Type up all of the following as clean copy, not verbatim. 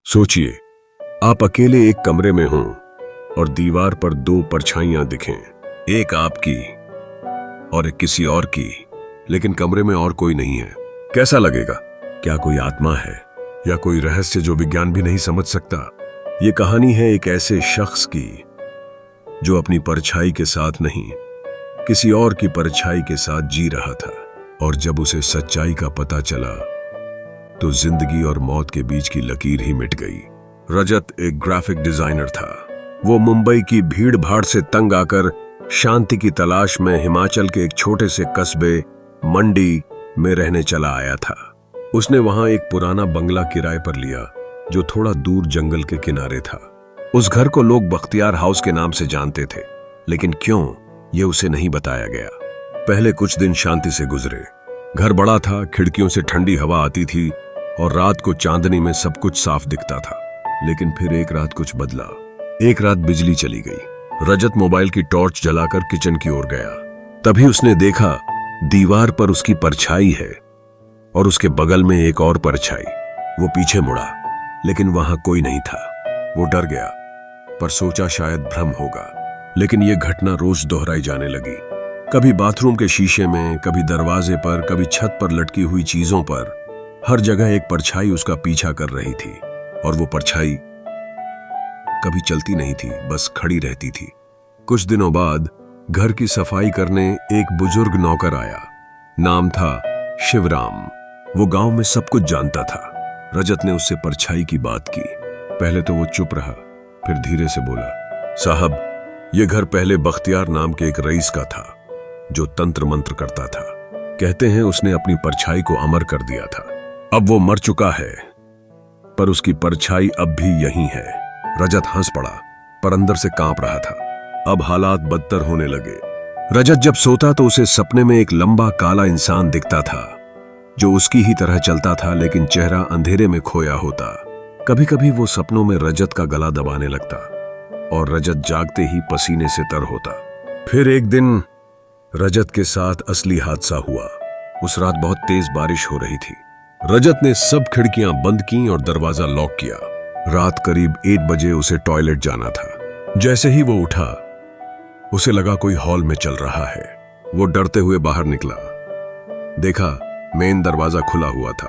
सोचिए, आप अकेले एक कमरे में हों और दीवार पर दो परछाइयां दिखें, एक आपकी और एक किसी और की, लेकिन कमरे में और कोई नहीं है। कैसा लगेगा? क्या कोई आत्मा है या कोई रहस्य जो विज्ञान भी नहीं समझ सकता? ये कहानी है एक ऐसे शख्स की जो अपनी परछाई के साथ नहीं, किसी और की परछाई के साथ जी रहा था, और जब उसे सच्चाई का पता चला तो जिंदगी और मौत के बीच की लकीर ही मिट गई। रजत एक ग्राफिक डिजाइनर था। वो मुंबई की भीड़ भाड़ से तंग आकर शांति की तलाश में हिमाचल के एक छोटे से कस्बे मंडी में रहने चला आया था। उसने वहां एक पुराना बंगला किराए पर लिया जो थोड़ा दूर जंगल के किनारे था। उस घर को लोग बख्तियार हाउस के नाम से जानते थे, लेकिन क्यों, ये उसे नहीं बताया गया। पहले कुछ दिन शांति से गुजरे। घर बड़ा था, खिड़कियों से ठंडी हवा आती थी और रात को चांदनी में सब कुछ साफ दिखता था। लेकिन फिर एक रात कुछ बदला। एक रात बिजली चली गई। रजत मोबाइल की टॉर्च जलाकर किचन की ओर गया। तभी उसने देखा दीवार पर उसकी परछाई है और उसके बगल में एक और परछाई। वो पीछे मुड़ा, लेकिन वहां कोई नहीं था। वो डर गया, पर सोचा शायद भ्रम होगा। लेकिन यह घटना रोज दोहराई जाने लगी। कभी बाथरूम के शीशे में, कभी दरवाजे पर, कभी छत पर लटकी हुई चीजों पर, हर जगह एक परछाई उसका पीछा कर रही थी। और वो परछाई कभी चलती नहीं थी, बस खड़ी रहती थी। कुछ दिनों बाद घर की सफाई करने एक बुजुर्ग नौकर आया। नाम था शिवराम। वो गांव में सब कुछ जानता था। रजत ने उससे परछाई की बात की। पहले तो वो चुप रहा, फिर धीरे से बोला, साहब, ये घर पहले बख्तियार नाम के एक रईस का था जो तंत्र मंत्र करता था। कहते हैं उसने अपनी परछाई को अमर कर दिया था। अब वो मर चुका है, पर उसकी परछाई अब भी यहीं है। रजत हंस पड़ा, पर अंदर से कांप रहा था। अब हालात बदतर होने लगे। रजत जब सोता तो उसे सपने में एक लंबा काला इंसान दिखता था जो उसकी ही तरह चलता था, लेकिन चेहरा अंधेरे में खोया होता। कभी कभी वो सपनों में रजत का गला दबाने लगता और रजत जागते ही पसीने से तर होता। फिर एक दिन रजत के साथ असली हादसा हुआ। उस रात बहुत तेज बारिश हो रही थी। रजत ने सब खिड़कियां बंद की और दरवाजा लॉक किया। रात करीब 1 बजे उसे टॉयलेट जाना था। जैसे ही वो उठा, उसे लगा कोई हॉल में चल रहा है। वो डरते हुए बाहर निकला। देखा मेन दरवाजा खुला हुआ था,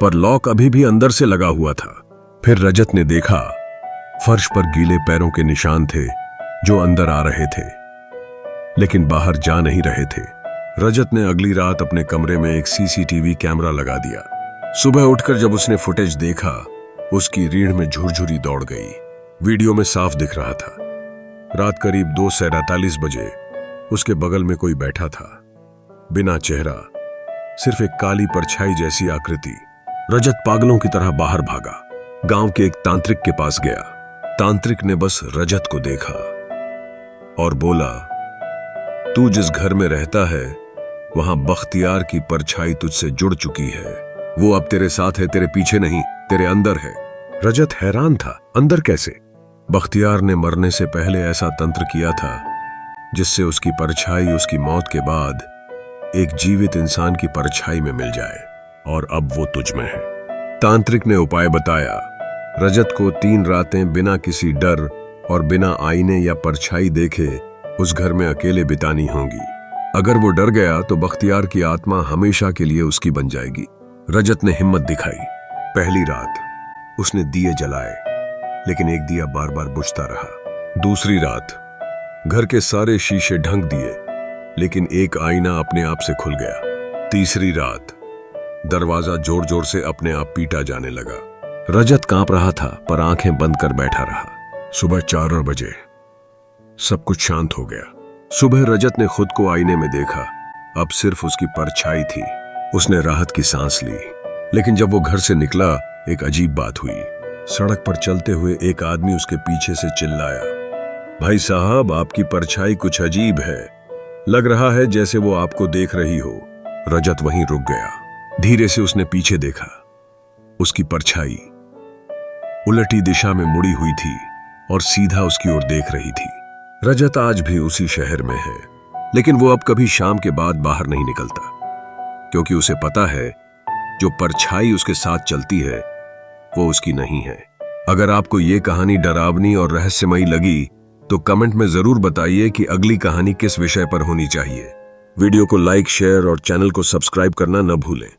पर लॉक अभी भी अंदर से लगा हुआ था। फिर रजत ने देखा फर्श पर गीले पैरों के निशान थे जो अंदर आ रहे थे, लेकिन बाहर जा नहीं रहे थे। रजत ने अगली रात अपने कमरे में एक सीसीटीवी कैमरा लगा दिया। सुबह उठकर जब उसने फुटेज देखा, उसकी रीढ़ में झुरझुरी दौड़ गई। वीडियो में साफ दिख रहा था। रात करीब 2:43 बजे उसके बगल में कोई बैठा था, बिना चेहरा, सिर्फ एक काली परछाई जैसी आकृति। रजत पागलों की तरह बाहर भागा। गांव के एक तांत्रिक के पास गया। तांत्रिक ने बस रजत को देखा और बोला, तू जिस घर में रहता है वहां बख्तियार की परछाई तुझसे जुड़ चुकी है। वो अब तेरे साथ है, तेरे पीछे नहीं, तेरे अंदर है। रजत हैरान था, अंदर कैसे? बख्तियार ने मरने से पहले ऐसा तंत्र किया था जिससे उसकी परछाई उसकी मौत के बाद एक जीवित इंसान की परछाई में मिल जाए, और अब वो तुझ में है। तांत्रिक ने उपाय बताया। रजत को 3 रातें बिना किसी डर और बिना आईने या परछाई देखे उस घर में अकेले बितानी होंगी। अगर वो डर गया तो बख्तियार की आत्मा हमेशा के लिए उसकी बन जाएगी। रजत ने हिम्मत दिखाई। पहली रात उसने दिए जलाए, लेकिन एक दिया बार बार बुझता रहा। दूसरी रात घर के सारे शीशे ढंक दिए, लेकिन एक आईना अपने आप से खुल गया। तीसरी रात दरवाजा जोर जोर से अपने आप पीटा जाने लगा। रजत कांप रहा था, पर आंखें बंद कर बैठा रहा। सुबह 4 बजे सब कुछ शांत हो गया। सुबह रजत ने खुद को आईने में देखा। अब सिर्फ उसकी परछाई थी। उसने राहत की सांस ली। लेकिन जब वो घर से निकला, एक अजीब बात हुई। सड़क पर चलते हुए एक आदमी उसके पीछे से चिल्लाया, भाई साहब, आपकी परछाई कुछ अजीब है। लग रहा है जैसे वो आपको देख रही हो। रजत वहीं रुक गया। धीरे से उसने पीछे देखा। उसकी परछाई उलटी दिशा में मुड़ी हुई थी और सीधा उसकी ओर देख रही थी। रजत आज भी उसी शहर में है, लेकिन वो अब कभी शाम के बाद बाहर नहीं निकलता, क्योंकि उसे पता है जो परछाई उसके साथ चलती है वो उसकी नहीं है। अगर आपको ये कहानी डरावनी और रहस्यमयी लगी तो कमेंट में जरूर बताइए कि अगली कहानी किस विषय पर होनी चाहिए। वीडियो को लाइक, शेयर और चैनल को सब्सक्राइब करना न भूलें।